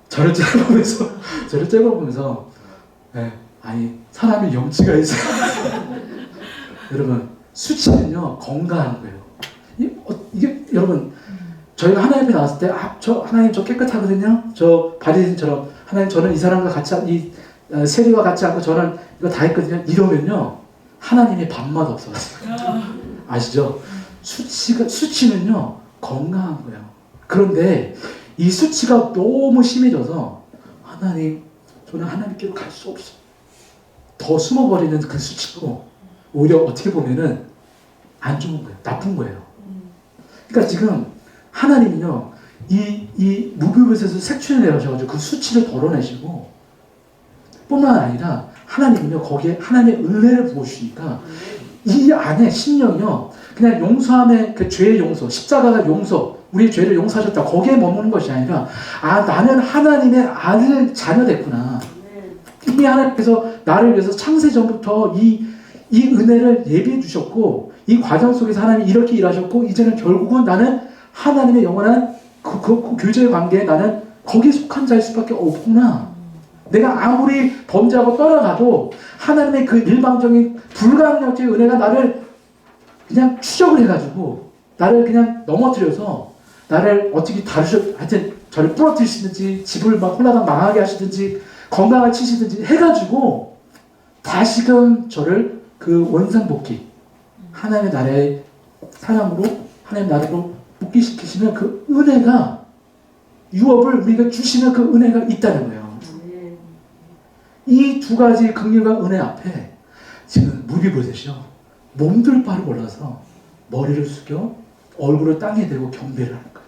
저를 째려보면서 네. 아니 사람이 염치가 있어요. 여러분 수치는요 건강한 거예요. 이게 여러분 저희가 하나님 앞에 나왔을 때 저 하나님 저 깨끗하거든요. 저 바리새인처럼 하나님 저는 이 사람과 같이 이 세리와 같지 않고 저는 이거 다 했거든요. 이러면요 하나님의 밥맛 없어졌어요. 아시죠? 수치는요 건강한 거예요. 그런데 이 수치가 너무 심해져서 하나님 저는 하나님께로 갈 수 없어. 더 숨어버리는 그 수치도 오히려 어떻게 보면은 안 좋은 거예요. 나쁜 거예요. 그러니까 지금 하나님은요 이 무비봇에서 색출을 내셔가지고 그 수치를 덜어내시고 뿐만 아니라 하나님은요 거기에 하나님의 은혜를 부어주시니까 이 안에 심령이요 그냥 용서함의 그 죄의 용서 십자가가 용서 우리의 죄를 용서하셨다 거기에 머무는 것이 아니라 나는 하나님의 아들 자녀 됐구나. 이미 하나님께서 나를 위해서 창세 전부터 이 은혜를 예비해 주셨고 이 과정 속에서 하나님이 이렇게 일하셨고 이제는 결국은 나는 하나님의 영원한 그 교제의 관계에 나는 거기에 속한 자일 수밖에 없구나. 내가 아무리 범죄하고 떠나가도 하나님의 그 일방적인 불가항력적인 은혜가 나를 그냥 추적을 해가지고 나를 그냥 넘어뜨려서 나를 어떻게 하여튼 저를 부러뜨리시든지 집을 막 홀라당 망하게 하시든지 건강을 치시든지 해가지고 다시금 저를 그 원상복귀 하나님의 나라의 사람으로 하나님의 나라로 복귀시키시는 그 은혜가 유업을 우리가 주시는 그 은혜가 있다는 거예요. 이 두 가지 긍휼과 은혜 앞에 지금 무비보셋이요 몸둘 바를 몰라서 머리를 숙여 얼굴을 땅에 대고 경배를 하는 거예요.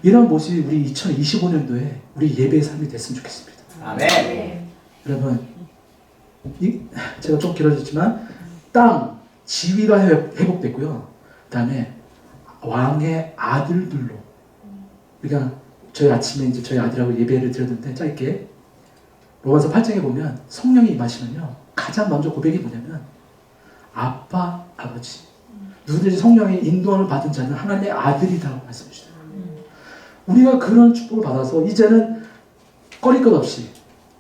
이런 모습이 우리 2025년도에 우리 예배의 삶이 됐으면 좋겠습니다. 아멘. 여러분 제가 좀 길어졌지만 땅 지위가 회복됐고요. 그 다음에 왕의 아들들로 그러니까 저희 아침에 이제 저희 아들하고 예배를 드렸는데 짧게 로마서 8장에 보면 성령이 임하시면요 가장 먼저 고백이 뭐냐면 아빠 아버지 누구든지 성령의 인도함을 받은 자는 하나님의 아들이라고 말씀해 주시죠. 우리가 그런 축복을 받아서 이제는 꺼리것 없이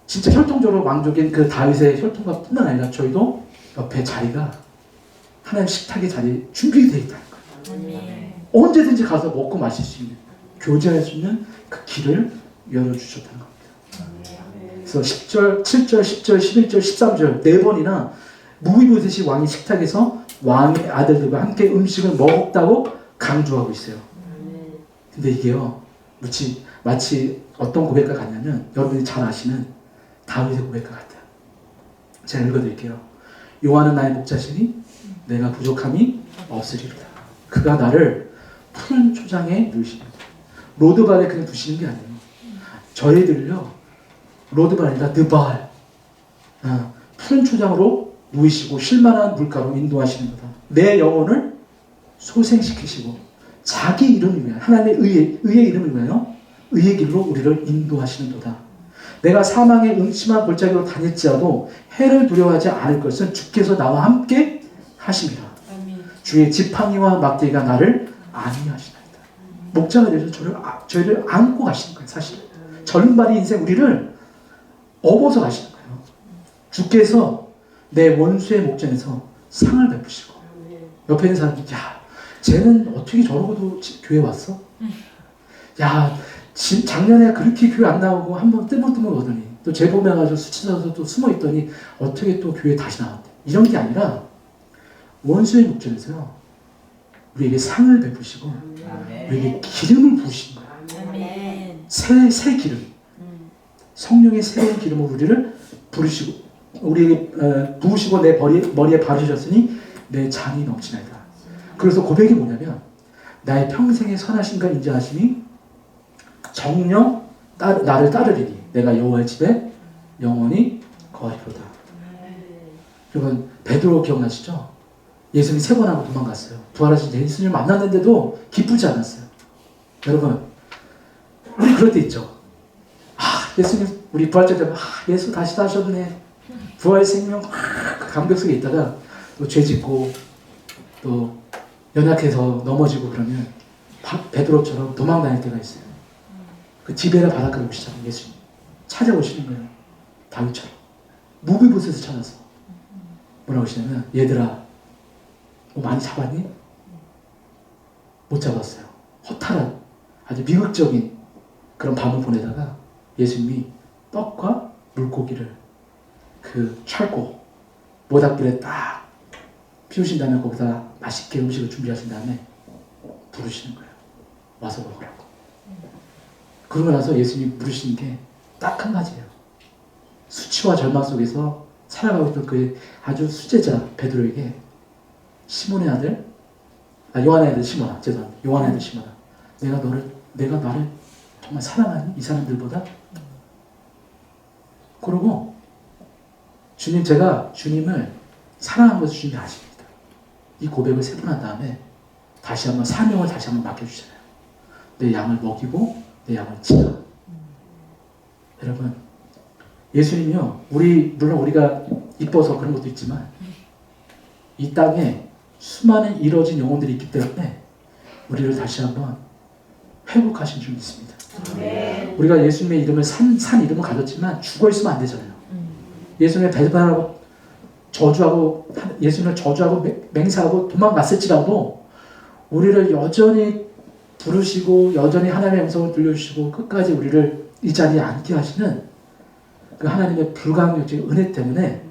진짜 혈통적으로 왕족인 그 다윗의 혈통과 뿐만 아니라 저희도 옆에 자리가 하나님 식탁의 자리에 준비되어 있다는 거예요. 언제든지 가서 먹고 마실 수 있는 교제할 수 있는 그 길을 열어주셨다는 겁니다. 그래서 10절, 7절, 10절, 11절, 13절 4번이나 무비보셋이 왕의 식탁에서 왕의 아들들과 함께 음식을 먹었다고 강조하고 있어요. 근데 이게요 마치 어떤 고백과 같냐면 여러분이 잘 아시는 다윗의 고백과 같아요. 제가 읽어드릴게요. 여호와는 나의 목자시니 내가 부족함이 없으리로다. 그가 나를 푸른 초장에 누이십니다. 로드발에 그냥 두시는 게 아니에요. 저희들을요 로드발 아니라 느발 푸른 초장으로 누이시고 쉴만한 물가로 인도하시는 거다. 내 영혼을 소생시키시고 자기 이름을 위하여 하나님의 의의 이름을 위하여 의의 길로 우리를 인도하시는 도다. 내가 사망의 음침한 골짜기로 다닐지라도 해를 두려워하지 않을 것은 주께서 나와 함께 하심이라. 주의 지팡이와 막대기가 나를 안위하시나이다. 목자가 되셔서 저희를 안고 가시는 거예요. 사실 절름발이 인생 우리를 업어서 가시는 거예요. 주께서 내 원수의 목전에서 상을 베푸시고 옆에 있는 사람들이 야 쟤는 어떻게 저러고도 교회 왔어? 야 작년에 그렇게 교회 안 나오고 한번 뜨문뜨문 오더니 또 재범해가지고 수치져서 또 숨어있더니 어떻게 또 교회 다시 나왔대. 이런 게 아니라 원수의 목전에서요 우리에게 상을 베푸시고 우리에게 기름을 부으신 거예요. 새 기름 성령의 새 기름으로 우리를 부르시고 우리에게 부으시고 내 머리에 바르셨으니 내 잔이 넘치나이다. 그래서 고백이 뭐냐면 나의 평생의 선하심과 인자하심이 정령 나를 따르리니 내가 여호와의 집에 영원히 거하리로다. 여러분 베드로 기억나시죠? 예수님이 3번 하고 도망갔어요. 부활하신 예수님을 만났는데도 기쁘지 않았어요. 여러분 우리 그럴 때 있죠. 예수님 우리 부활절 때 예수 다시 사셨네. 부활 생명 그 감격 속에 있다가 또 죄 짓고 또 연약해서 넘어지고 그러면 베드로처럼 도망 다닐 때가 있어요. 그 디베라 바닷가에 오시잖아요. 예수님 찾아오시는 거예요. 다윗처럼 무비보셋을 찾아서 뭐라고 하시냐면 얘들아 뭐 많이 잡았니? 못 잡았어요. 허탈한 아주 비극적인 그런 밤을 보내다가 예수님이 떡과 물고기를 그 charcoal 모닥불에 딱 피우신 다음에 거기다 맛있게 음식을 준비하신 다음에 부르시는 거예요. 와서 먹으라고. 그러고 나서 예수님이 부르시는 게 딱 한 가지예요. 수치와 절망 속에서 살아가고 있던 그 아주 수제자 베드로에게 시몬의 아들, 요한의 아들 시몬아, 죄송합니다. 요한의 아들 시몬아, 내가 나를 정말 사랑하니 이 사람들보다? 그러고 제가 주님을 사랑한 것을 주님이 아십니다. 이 고백을 3번 한 다음에 다시 한번 사명을 다시 한번 맡겨주잖아요. 내 양을 먹이고 내 양을 치라. 여러분, 예수님이요, 물론 우리가 이뻐서 그런 것도 있지만 이 땅에 수많은 이루어진 영혼들이 있기 때문에 우리를 다시 한번 회복하신 줄 믿습니다. 우리가 예수님의 이름을 산 이름을 가졌지만 죽어 있으면 안 되잖아요. 예수님의 배반하고 저주하고 예수님을 저주하고 맹세하고 도망갔을지라도 우리를 여전히 부르시고 여전히 하나님의 음성을 들려주시고 끝까지 우리를 이 자리에 앉게 하시는 그 하나님의 불가항력적인 은혜 때문에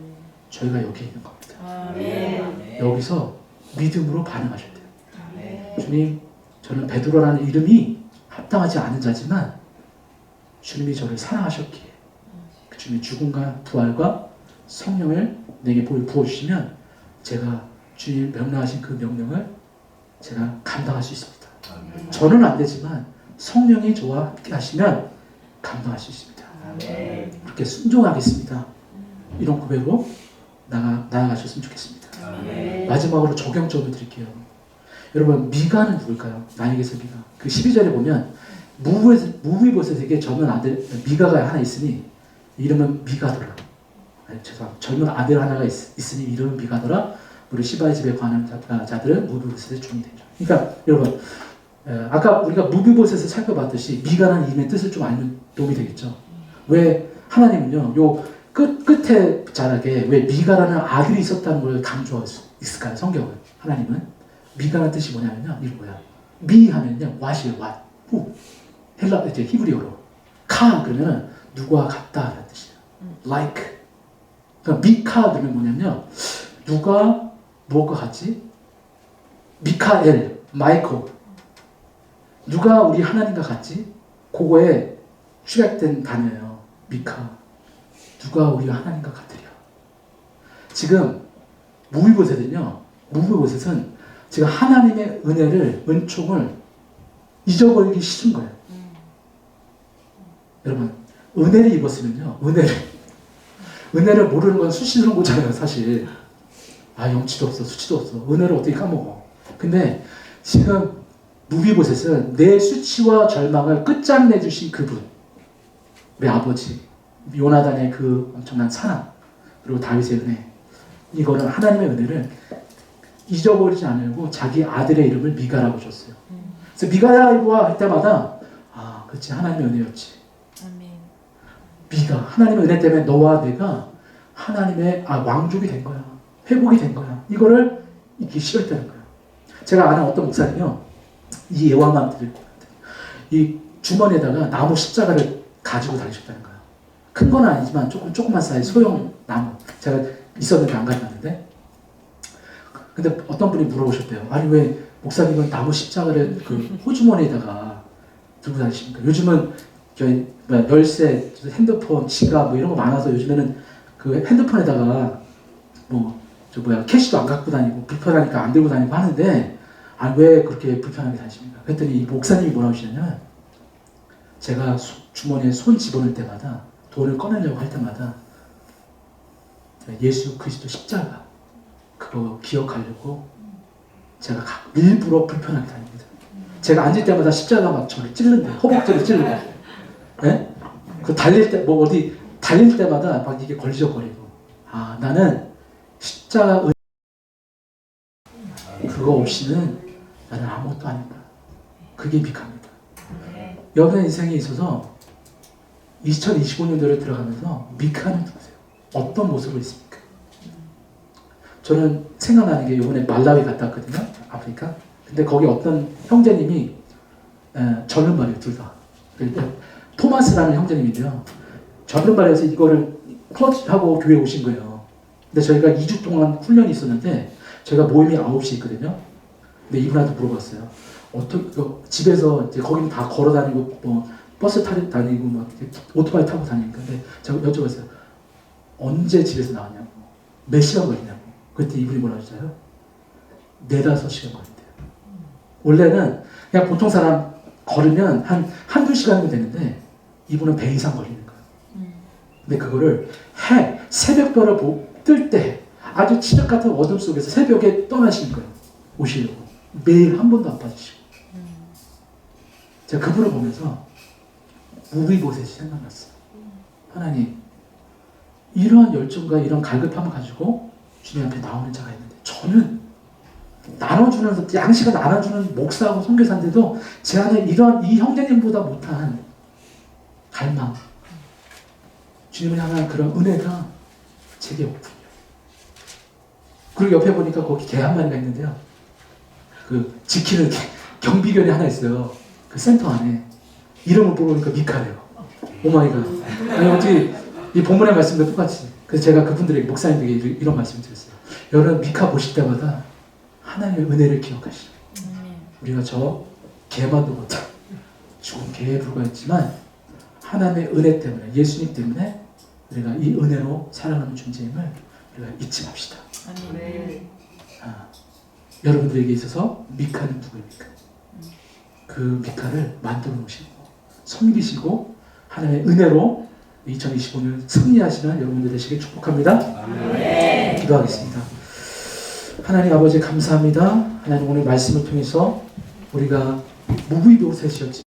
저희가 여기 있는 겁니다. 아멘. 여기서 믿음으로 반응하셔야 돼요. 아멘. 주님, 저는 베드로라는 이름이 합당하지 않은 자지만 주님이 저를 사랑하셨기에 그 주님의 죽음과 부활과 성령을 내게 부어주시면 제가 주님 명령하신 그 명령을 제가 감당할 수 있습니다. 아멘. 저는 안 되지만 성령이 저와 함께 하시면 감당할 수 있습니다. 아멘. 그렇게 순종하겠습니다. 이런 고백으로 나아가셨으면 좋겠습니다. 아멘. 마지막으로 적용점을 드릴게요. 여러분, 미가는 누굴까요? 나에게서 미가. 그 12절에 보면 무비보셋에게 젊은 아들 미가가 하나 있으니 이름은 미가더라. 죄송합니다. 젊은 아들 하나가 있으니 이름은 미가더라. 우리 시바의 집에 관한 자들은 무비보셋의 종이 되죠. 그러니까 여러분, 아까 우리가 무비보셋을 살펴봤듯이 미가라는 이름의 뜻을 좀 알면 도움이 되겠죠. 왜 하나님은요, 요 끝에 자락에 왜 미가라는 아들이 있었다는 걸 강조할 수 있을까요? 성경은. 하나님은 미가라는 뜻이 뭐냐면요, 이거 뭐야? 미 하면요, what이에요, what, who. 이제 히브리어로. 카 그러면은 누구와 같다라는 뜻이에요. like. 그러니까 미카 그러면 뭐냐면요, 누가 무엇과 같지? 미카엘, 마이클. 누가 우리 하나님과 같지? 그거에 축약된 단어예요. 미카. 누가 우리 하나님과 같으랴. 지금 무비보셋은 지금 하나님의 은총을 잊어버리기 싫은 거예요. 여러분, 은혜를 입었으면요, 은혜를 모르는 건 수치스러운 거잖아요, 사실. 영치도 없어, 수치도 없어. 은혜를 어떻게 까먹어. 근데 지금 무비보셋은 내 수치와 절망을 끝장내주신 그분, 우리 아버지, 요나단의 그 엄청난 사랑, 그리고 다윗의 은혜, 이거는 하나님의 은혜를 잊어버리지 않으려고 자기 아들의 이름을 미가라고 줬어요. 그래서 미가야 이거와 할 때마다 그렇지, 하나님의 은혜였지. 미가, 하나님의 은혜 때문에 너와 내가 하나님의 왕족이 된 거야. 회복이 된 거야. 이거를 잊기 싫었다는 거야. 제가 아는 어떤 목사님이요, 이 예화만 드릴 것 같아요. 이 주머니에다가 나무 십자가를 가지고 다니셨다는 거예요. 큰 건 아니지만 조금만 사이 소형 나무. 제가 있었는데 안 가져갔는데. 근데 어떤 분이 물어보셨대요. 아니 왜 목사님은 나무 십자가를 그 호주머니에다가 들고 다니십니까? 요즘은 저희 열쇠, 핸드폰, 지갑 뭐 이런 거 많아서 요즘에는 그 핸드폰에다가 캐시도 안 갖고 다니고 불편하니까 안 들고 다니고 하는데 왜 그렇게 불편하게 다니십니까? 그랬더니 이 목사님이 뭐라고 하시냐면, 제가 주머니에 손 집어넣을 때마다, 돈을 꺼내려고 할 때마다 예수 그리스도 십자가 그거 기억하려고 제가 일부러 불편하게 다닙니다. 제가 앉을 때마다 십자가 막 저를 찔른대. 허벅지를 찔르고. 네? 그 달릴 때마다 막 이게 걸리적거리고. 나는 십자가 그거 없이는 나는 아무것도 아니다. 그게 미카입니다. 여러분의 인생에 있어서 2025년도를 들어가면서 미카는 누구세요? 어떤 모습으로 있습니까? 저는 생각나는 게 이번에 말라위 갔다 왔거든요. 아프리카. 근데 거기 어떤 형제님이 젊은 말이에요. 둘 다. 토마스라는 형제님인데요. 젊은 말에서 이거를 클러치하고 교회에 오신 거예요. 근데 저희가 2주 동안 훈련이 있었는데 저희가 모임이 9시에 있거든요. 근데 이분한테 물어봤어요. 어떻게 집에서 이제 거기는 다 걸어 다니고 뭐 버스 타고 다니고 막 오토바이 타고 다니니까 근데 제가 여쭤봤어요. 언제 집에서 나왔냐고. 몇 시간 걸리냐고. 그때 이분이 뭐라고 했어요? 4-5시간 걸린대요. 원래는 그냥 보통 사람 걸으면 한두 시간이면 되는데 이분은 배 이상 걸리는 거예요. 근데 그거를 새벽별을 뜰 때 아주 칠흑 같은 어둠 속에서 새벽에 떠나시는 거예요. 오시려고. 매일 한 번도 안 빠지시고. 제가 그분을 보면서 무비보셋이 생각났어요. 하나님, 이러한 열정과 이런 갈급함을 가지고 주님 앞에 나오는 자가 있는데 저는 나눠주는 양식을 나눠주는 목사하고 선교사인데도 제 안에 이런 이 형제님보다 못한 갈망, 주님을 향한 그런 은혜가 제게 없군요. 그리고 옆에 보니까 거기 개 한 마리가 있는데요. 그 지키는 경비견이 하나 있어요. 그 센터 안에 이름을 보니까 미카래요. 오마이갓. 아니 어떻게 이 본문의 말씀과 똑같이. 그래서 제가 그분들에게 목사님들에게 이런 말씀을 드렸어요. 여러분 미카 보실 때마다 하나님의 은혜를 기억하시죠. 우리가 저 개만도 못한 죽은 개에 불과했지만 하나님의 은혜 때문에 예수님 때문에 우리가 이 은혜로 살아가는 존재임을 우리가 잊지 맙시다. 여러분들에게 있어서 미카는 누구입니까? 그 미카를 만들어 놓으시고 섬기시고 하나님의 은혜로 2025년 승리하시는 여러분들 되시길 축복합니다. 기도하겠습니다. 하나님 아버지 감사합니다. 하나님 오늘 말씀을 통해서 우리가 무비보셋이었지